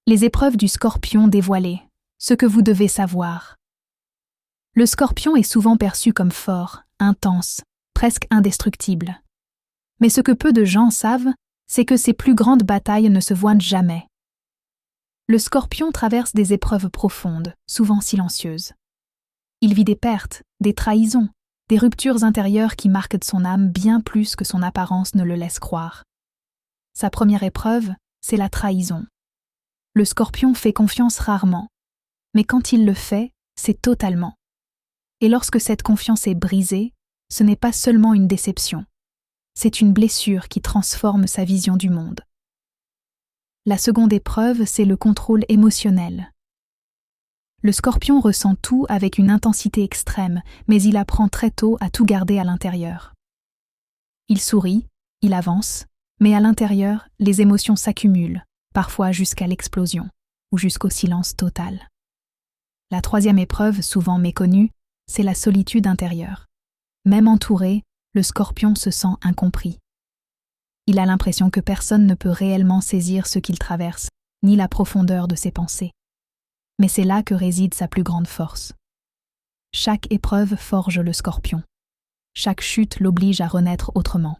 Les épreuves du Scorpion dévoilées. Ce que vous devez savoir. Le Scorpion est souvent perçu comme fort, intense, presque indestructible. Mais ce que peu de gens savent, c'est que ses plus grandes batailles ne se voient jamais. Le Scorpion traverse des épreuves profondes, souvent silencieuses. Il vit des pertes, des trahisons, des ruptures intérieures qui marquent son âme bien plus que son apparence ne le laisse croire. Sa première épreuve, c'est la trahison. Le Scorpion fait confiance rarement, mais quand il le fait, c'est totalement. Et lorsque cette confiance est brisée, ce n'est pas seulement une déception, c'est une blessure qui transforme sa vision du monde. La seconde épreuve, c'est le contrôle émotionnel. Le Scorpion ressent tout avec une intensité extrême, mais il apprend très tôt à tout garder à l'intérieur. Il sourit, il avance, mais à l'intérieur, les émotions s'accumulent, parfois jusqu'à l'explosion, ou jusqu'au silence total. La troisième épreuve, souvent méconnue, c'est la solitude intérieure. Même entouré, le Scorpion se sent incompris. Il a l'impression que personne ne peut réellement saisir ce qu'il traverse, ni la profondeur de ses pensées. Mais c'est là que réside sa plus grande force. Chaque épreuve forge le Scorpion. Chaque chute l'oblige à renaître autrement.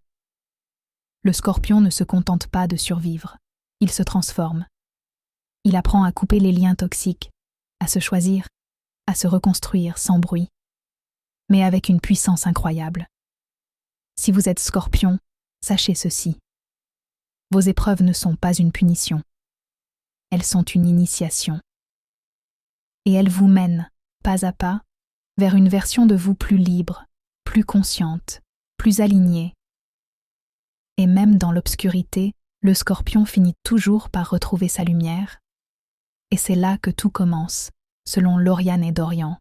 Le Scorpion ne se contente pas de survivre, il se transforme. Il apprend à couper les liens toxiques, à se choisir, à se reconstruire sans bruit, mais avec une puissance incroyable. Si vous êtes Scorpion, sachez ceci. Vos épreuves ne sont pas une punition. Elles sont une initiation. Et elles vous mènent, pas à pas, vers une version de vous plus libre, plus consciente, plus alignée. Et même dans l'obscurité, le Scorpion finit toujours par retrouver sa lumière. Et c'est là que tout commence, selon Lauriane et Dorian.